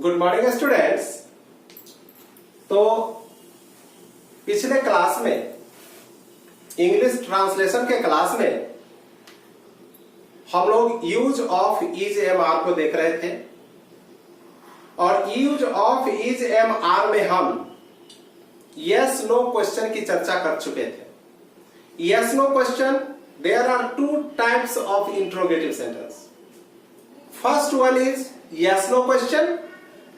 Good morning students. तो पिछले class में इंग्लिश ट्रांसलेशन के क्लास में हम लोग use of is am are को देख रहे थे और use of is am are में हम यस नो क्वेश्चन की चर्चा कर चुके थे। Yes no question, there are two types of interrogative sentence. First one is yes no question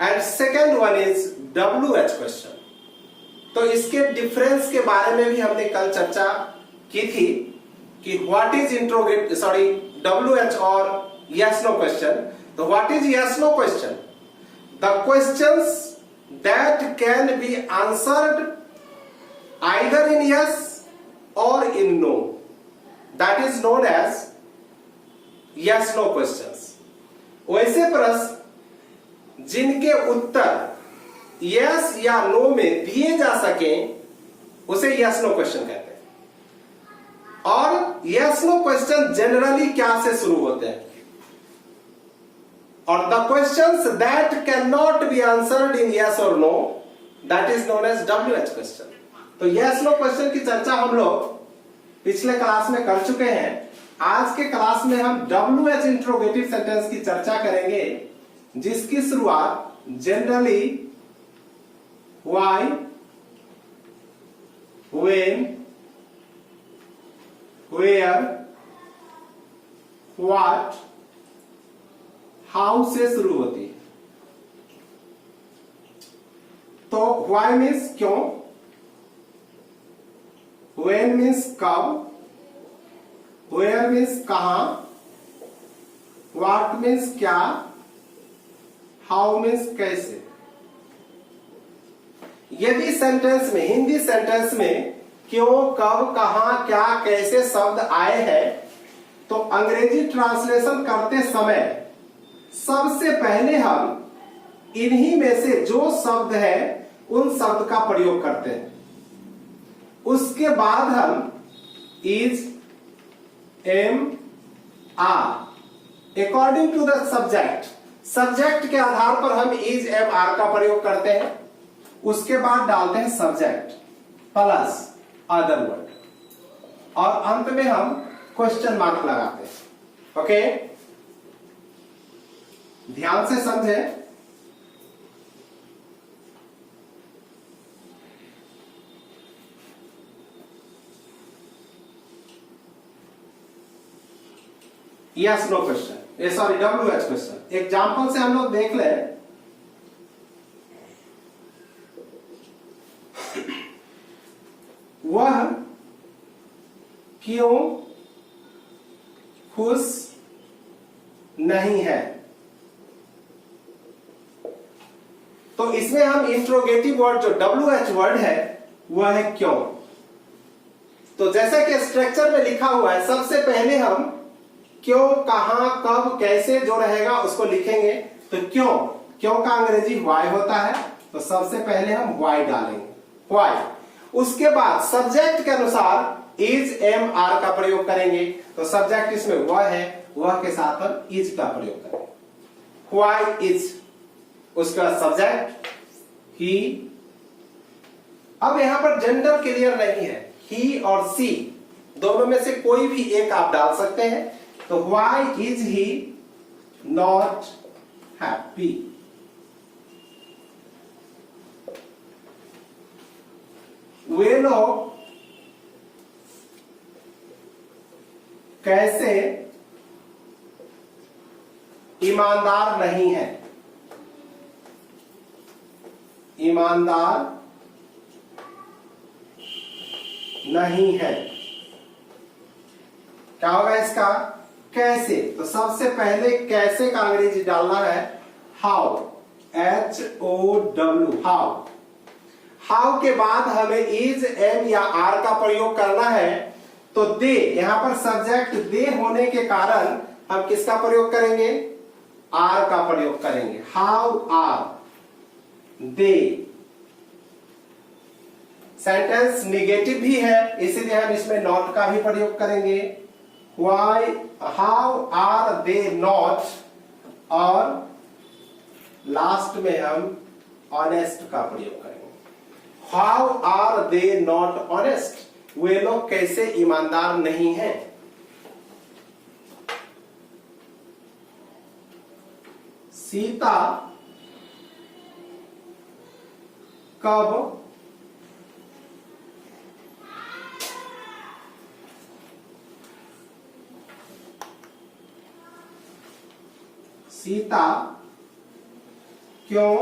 and second one is WH question। तो इसके डिफरेंस के बारे में भी हमने कल चर्चा की थी कि व्हाट इज WH और yes no question। तो what is yes no question? The questions that can be answered either in yes or in no, that is known as yes no questions। वैसे प्रश्न जिनके उत्तर यस या no में दिए जा सकें उसे यस नो क्वेश्चन कहते हैं। और यस नो क्वेश्चन जनरली क्या से शुरू होते हैं? और the questions that can not be answered in yes और no, that is known as WH question. तो यस नो क्वेश्चन की चर्चा हम लोग पिछले क्लास में कर चुके हैं। आज के क्लास में हम WH इंट्रोगेटिव सेंटेंस की चर्चा करेंगे जिसकी शुरुआत generally why, when, where, what, how से शुरू होती है। तो व्हाई मीन्स क्यों, व्हेन मीन्स कब, वेयर मीन्स कहां, व्हाट मीन्स क्या, हाउ मीन्स कैसे। यदि सेंटेंस में, हिंदी सेंटेंस में क्यों, कब, कहां, क्या, कैसे शब्द आए हैं तो अंग्रेजी ट्रांसलेशन करते समय सबसे पहले हम इन्हीं में से जो शब्द है उन शब्द का प्रयोग करते हैं। उसके बाद हम is, am, are according to the subject के आधार पर हम इज, एम, आर का प्रयोग करते हैं। उसके बाद डालते हैं सब्जेक्ट प्लस अदर वर्ड और अंत में हम क्वेश्चन मार्क लगाते हैं। ओके, ध्यान से समझें। Yes no question, WH question. Example से हम लोग देख ले। वह क्यों खुश नहीं है? तो इसमें हम इंट्रोगेटिव वर्ड जो WH वर्ड है वह है क्यों। तो जैसा कि स्ट्रक्चर में लिखा हुआ है, सबसे पहले हम क्यों, कहां, कब, कैसे जो रहेगा उसको लिखेंगे। तो क्यों का अंग्रेजी व्हाई होता है, तो सबसे पहले हम व्हाई डालेंगे, व्हाई। उसके बाद सब्जेक्ट के अनुसार इज, एम, आर का प्रयोग करेंगे। तो सब्जेक्ट इसमें वह है, वह के साथ हम इज का प्रयोग करेंगे, व्हाई इज। उसके बाद सब्जेक्ट ही। अब यहां पर जेंडर क्लियर नहीं है, ही और सी दोनों में से कोई भी एक आप डाल सकते हैं। तो why is he not happy? वे लोग कैसे ईमानदार नहीं है? ईमानदार नहीं है। क्या होगा इसका? कैसे। तो सबसे पहले कैसे का अंग्रेजी डालना है हाउ, HOW, हाउ। हाउ के बाद हमें इज, एम या आर का प्रयोग करना है। तो दे, यहां पर सब्जेक्ट दे होने के कारण हम किसका प्रयोग करेंगे? आर का प्रयोग करेंगे। How are they. Sentence negative भी है इसीलिए हम इसमें नॉट का भी प्रयोग करेंगे। Why, how are they not, और लास्ट में हम ऑनेस्ट का प्रयोग करेंगे। How are they not honest, वे लोग कैसे ईमानदार नहीं हैं। सीता कब सीता क्यों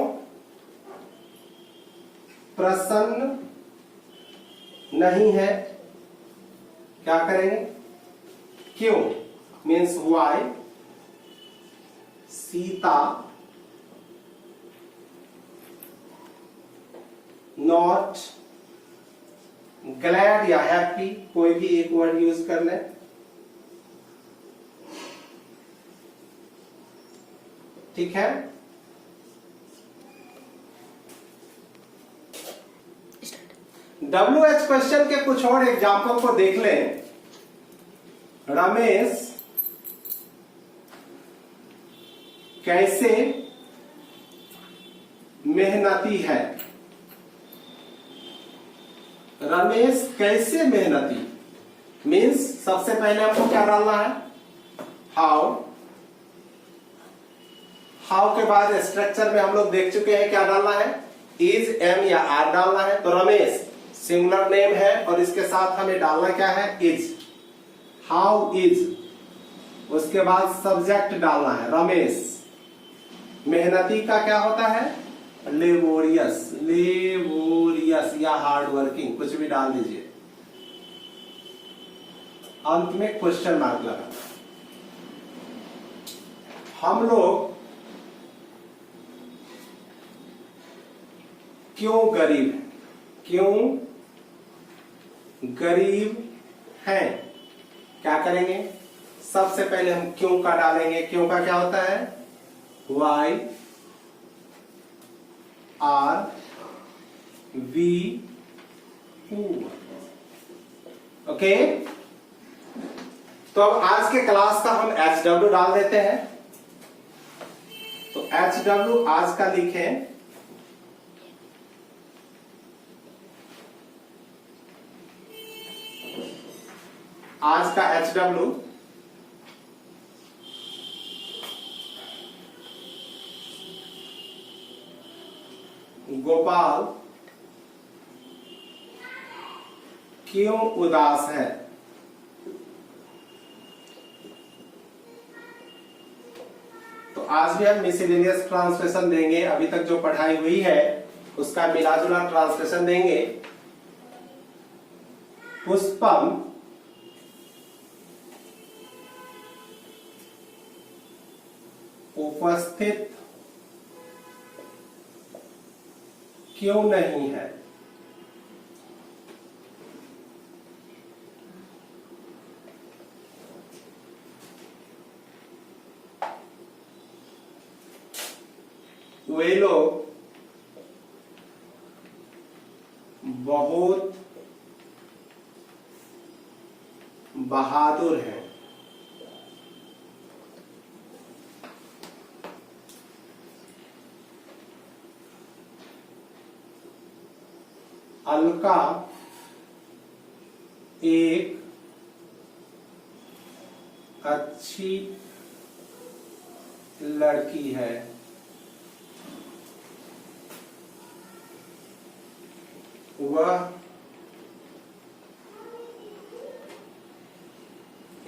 प्रसन्न नहीं है। क्या करेंगे, क्यों means why, Sita not glad या हैप्पी, कोई भी एक वर्ड यूज कर लें। ठीक है, WH क्वेश्चन के कुछ और एग्जाम्पल को देख लें। रमेश कैसे मेहनती है। रमेश कैसे मेहनती मीन्स सबसे पहले हमको क्या डालना है, हाउ। हाउ के बाद स्ट्रक्चर में हम लोग देख चुके हैं क्या डालना है, इज, एम या आर डालना है। तो रमेश सिंगुलर नेम है और इसके साथ हमें डालना क्या है, इज। हाउ इज, उसके बाद सब्जेक्ट डालना है रमेश। मेहनती का क्या होता है, लेबोरियस, लेबोरियस या हार्ड वर्किंग, कुछ भी डाल दीजिए। अंत में क्वेश्चन मार्क लगा। हम लोग क्यों गरीब हैं, क्यों गरीब हैं। क्या करेंगे, सबसे पहले हम क्यों का डालेंगे। क्यों का क्या होता है, वाई आर वी ओके। तो अब आज के क्लास का हम HW डाल देते हैं। तो HW आज का लिखें, आज का HW गोपाल क्यों उदास है। तो आज भी हम मिसलेनियस ट्रांसलेशन देंगे, अभी तक जो पढ़ाई हुई है उसका मिलाजुला ट्रांसलेशन देंगे। पुष्पम उपस्थित क्यों नहीं है। वे लोग बहुत बहादुर हैं। अलका एक अच्छी लड़की है। वह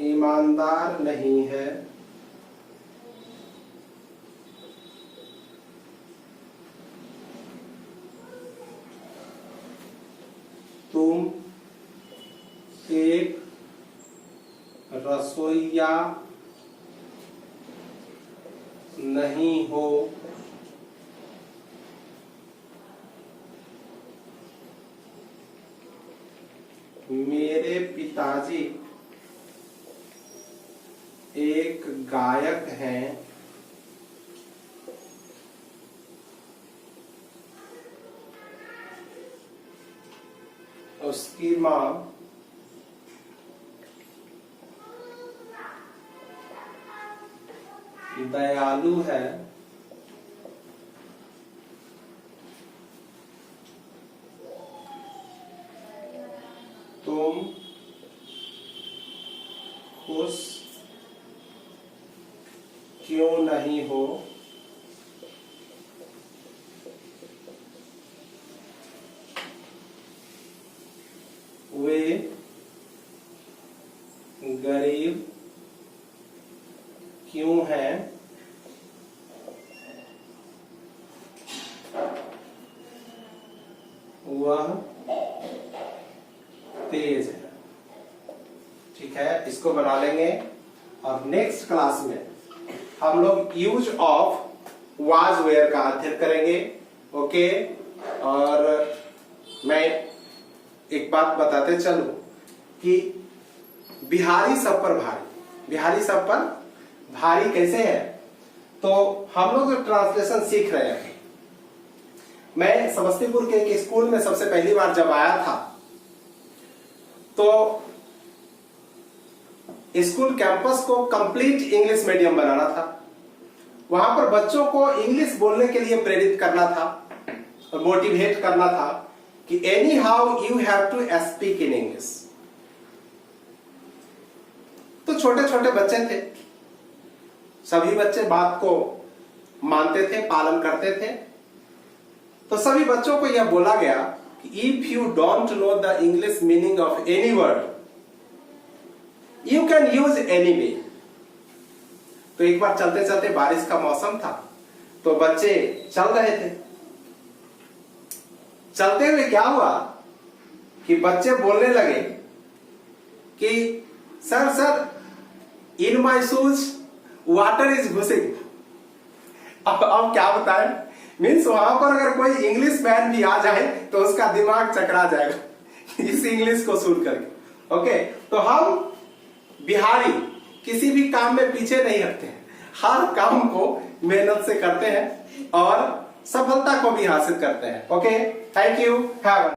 ईमानदार नहीं है। तुम एक रसोइया नहीं हो। मेरे पिताजी एक गायक हैं। उसकी मां दयालु है। खुश क्यों नहीं हो, वे गरीब क्यों हैं, वह तेज है। ठीक है, इसको बना लेंगे। और नेक्स्ट क्लास में हम लोग यूज ऑफ वाज वेयर का अध्ययन करेंगे। ओके, और मैं एक बात बताते चलूं कि बिहारी सब पर भारी, बिहारी सब पर भारी कैसे है। तो हम लोग जो ट्रांसलेशन सीख रहे हैं, मैं समस्तीपुर के एक स्कूल में सबसे पहली बार जब आया था, तो स्कूल कैंपस को कंप्लीट इंग्लिश मीडियम बनाना था। वहां पर बच्चों को इंग्लिश बोलने के लिए प्रेरित करना था और मोटिवेट करना था कि anyhow you have to speak in English. तो छोटे छोटे बच्चे थे, सभी बच्चे बात को मानते थे, पालन करते थे। तो सभी बच्चों को यह बोला गया कि if you don't know the English meaning of any word you can use any way. तो एक बार चलते चलते बारिश का मौसम था, तो बच्चे चल रहे थे। चलते हुए क्या हुआ कि बच्चे बोलने लगे कि sir sir in my shoes water is घुसिंग। अब क्या बताएं, मीन्स वहां पर अगर कोई इंग्लिश मैन भी आ जाए तो उसका दिमाग चकरा जाएगा इस इंग्लिश को सुन करके। ओके, तो हम बिहारी किसी भी काम में पीछे नहीं हटते हैं, हर काम को मेहनत से करते हैं और सफलता को भी हासिल करते हैं। Okay, thank you, have